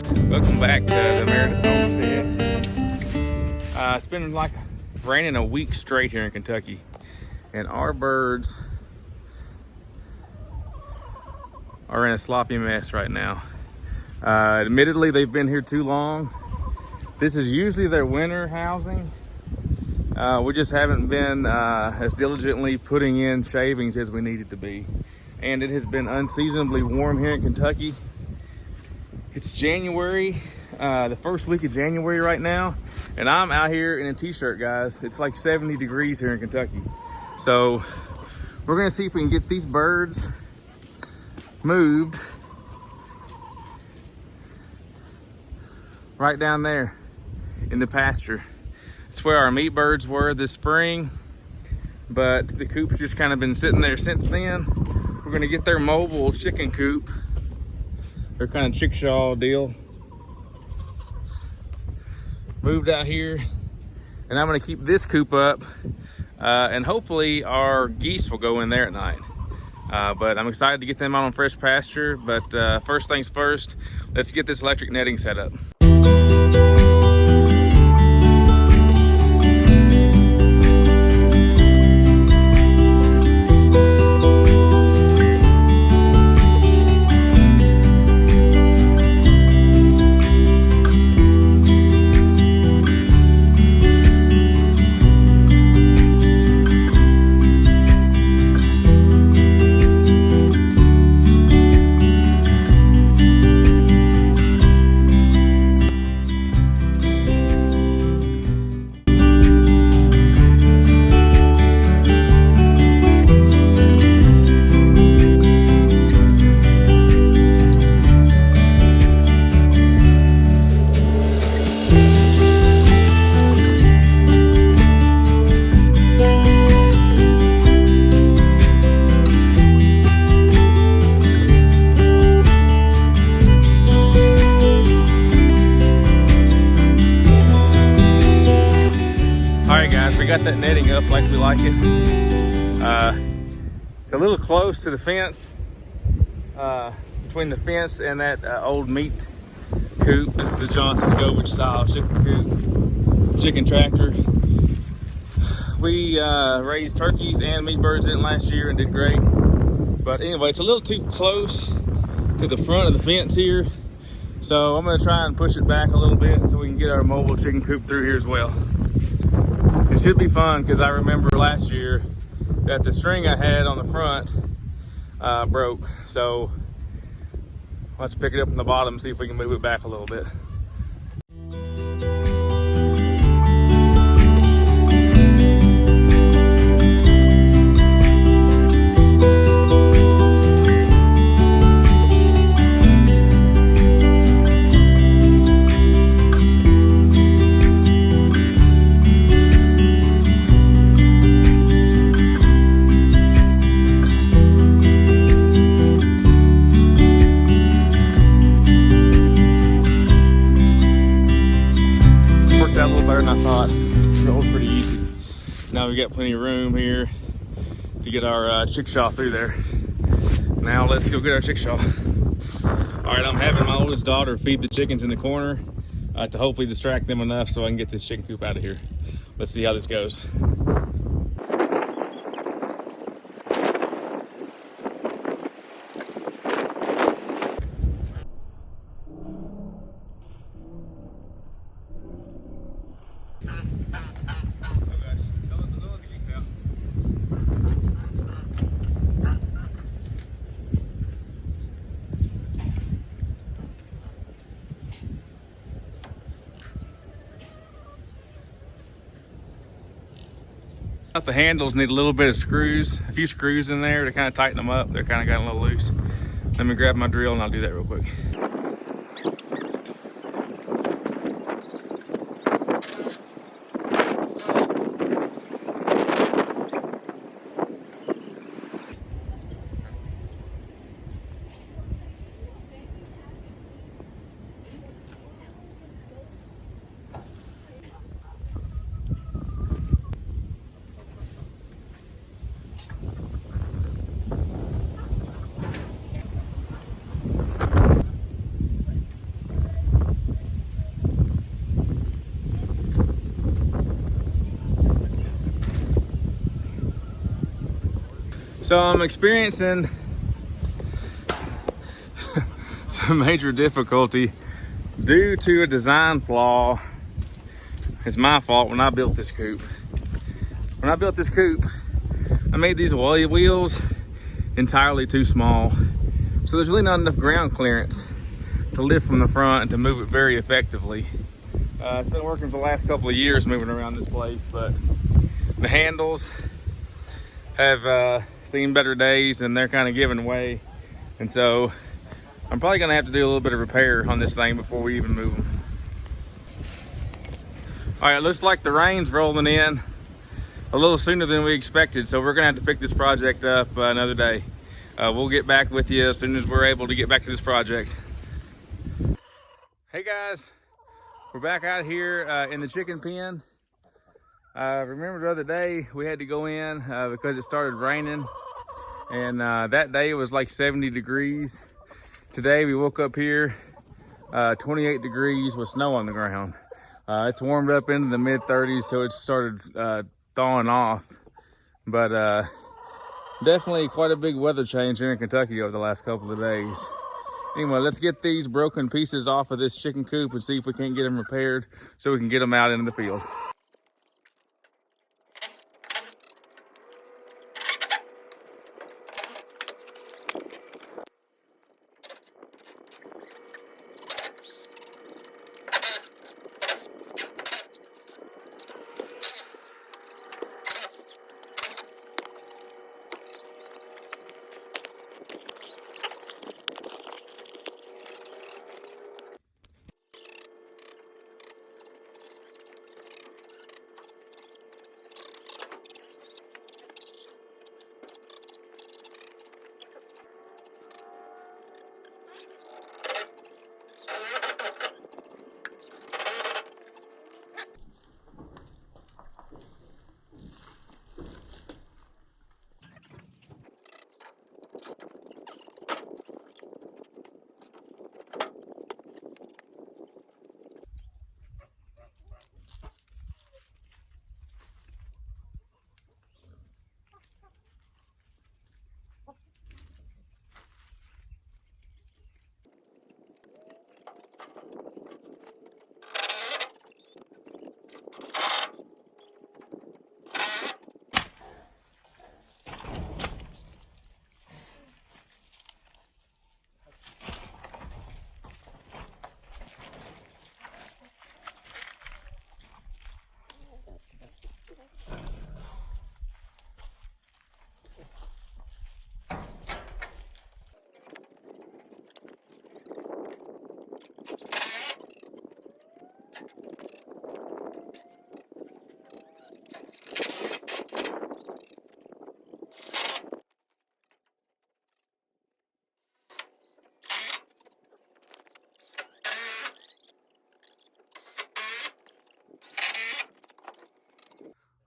Welcome back to the Meredith Homestead. It's been like raining a week straight here in Kentucky, and our birds are in a sloppy mess right now. Admittedly, they've been here too long. This is usually their winter housing. We just haven't been as diligently putting in shavings as we needed to be. And it has been unseasonably warm here in Kentucky. It's January, the first week of January right now, and I'm out here in a t-shirt, guys. It's like 70 degrees here in Kentucky. So we're gonna see if we can get these birds moved right down there in the pasture. It's where our meat birds were this spring, but the coop's just kind of been sitting there since then. We're gonna get their mobile chicken coop, their kind of chickshaw deal, moved out here, and I'm gonna keep this coop up, and hopefully our geese will go in there at night. But I'm excited to get them out on fresh pasture. But first things first, let's get this electric netting set up. We got that netting up like we like it. It's a little close to the fence, between the fence and that old meat coop. This is the Johnson Scovich style chicken coop, chicken tractor. We raised turkeys and meat birds in it last year and did great. But anyway, it's a little too close to the front of the fence here. So I'm gonna try and push it back a little bit so we can get our mobile chicken coop through here as well. It should be fun because I remember last year that the string I had on the front broke. So I'll have to pick it up from the bottom and see if we can move it back a little bit. That a little better than I thought. It rolled pretty easy. Now we got plenty of room here to get our chickshaw through there. Now let's go get our chickshaw. All right, I'm having my oldest daughter feed the chickens in the corner to hopefully distract them enough so I can get this chicken coop out of here. Let's see how this goes. The handles need a little bit of screws, a few screws in there to kind of tighten them up. They're kind of got a little loose. Let me grab my drill and I'll do that real quick. So I'm experiencing some major difficulty due to a design flaw. It's my fault when I built this coop. When I built this coop, I made these wheels entirely too small. So there's really not enough ground clearance to lift from the front and to move it very effectively. It's been working for the last couple of years moving around this place, but the handles have seen better days and they're kind of giving way. And so I'm probably gonna have to do a little bit of repair on this thing before we even move them. All right, looks like the rain's rolling in a little sooner than we expected, so we're gonna have to pick this project up another day. We'll get back with you as soon as we're able to get back to this project. Hey guys, we're back out here in the chicken pen. Remember the other day we had to go in because it started raining, and that day it was like 70 degrees. Today we woke up here 28 degrees with snow on the ground. It's warmed up into the mid 30s, so it started thawing off, but definitely quite a big weather change here in Kentucky over the last couple of days. Anyway, let's get these broken pieces off of this chicken coop and see if we can't get them repaired so we can get them out into the field.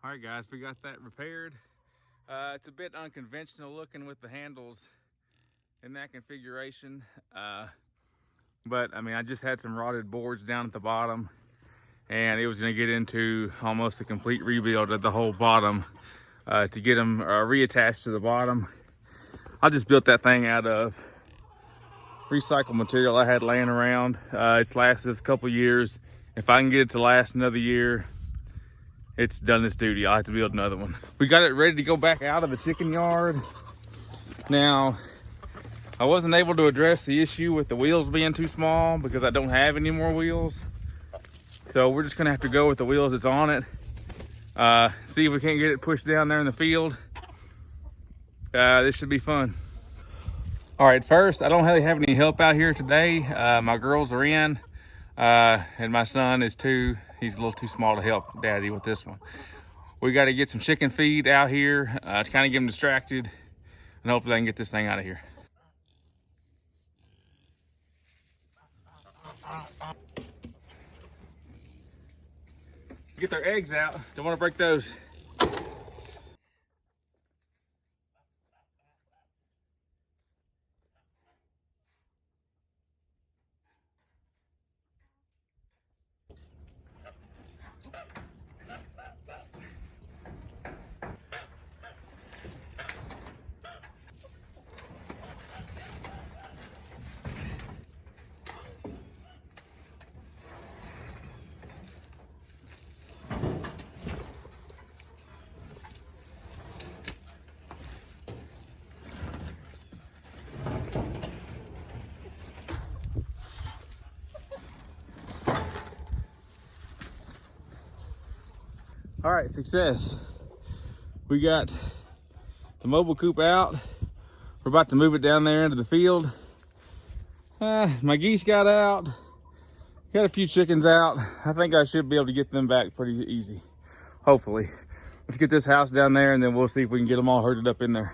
All right guys, we got that repaired. It's a bit unconventional looking with the handles in that configuration. But I mean, I just had some rotted boards down at the bottom, and it was gonna get into almost a complete rebuild of the whole bottom to get them reattached to the bottom. I just built that thing out of recycled material I had laying around. It's lasted us a couple years. If I can get it to last another year, it's done its duty. I'll have to build another one. We got it ready to go back out of the chicken yard. Now, I wasn't able to address the issue with the wheels being too small because I don't have any more wheels. So we're just gonna have to go with the wheels that's on it. See if we can't get it pushed down there in the field. This should be fun. All right, first, I don't really have any help out here today. My girls are in, and my son is too. He's a little too small to help Daddy with this one. We got to get some chicken feed out here to kind of get them distracted, and hopefully I can get this thing out of here. Get their eggs out. Don't want to break those. All right, success. We got the mobile coop out. We're about to move it down there into the field. My geese got out. Got a few chickens out. I think I should be able to get them back pretty easy, hopefully. Let's get this house down there and then we'll see if we can get them all herded up in there.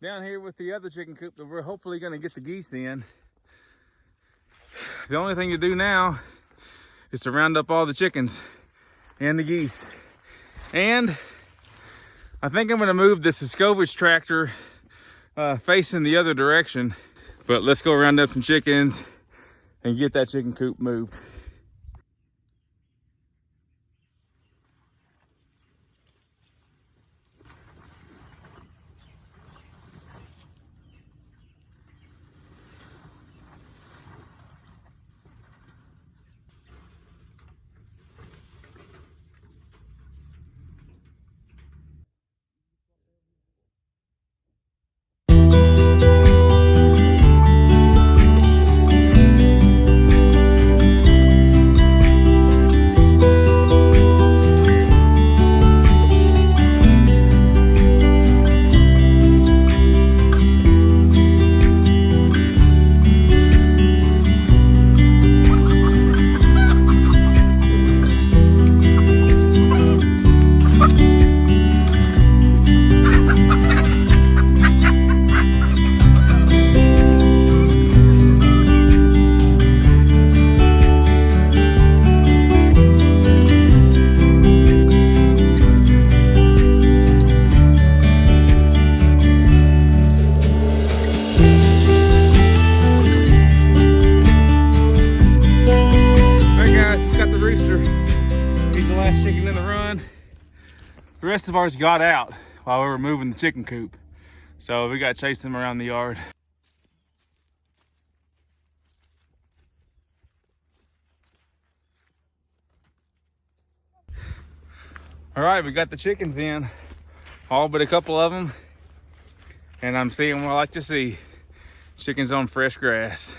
Down here with the other chicken coop that we're hopefully going to get the geese in. The only thing to do now is to round up all the chickens and the geese. And I think I'm going to move the Siskovich tractor facing the other direction. But let's go round up some chickens and get that chicken coop moved. The rest of ours got out while we were moving the chicken coop. So we got to chase them around the yard. All right, we got the chickens in, all but a couple of them. And I'm seeing what I like to see, chickens on fresh grass.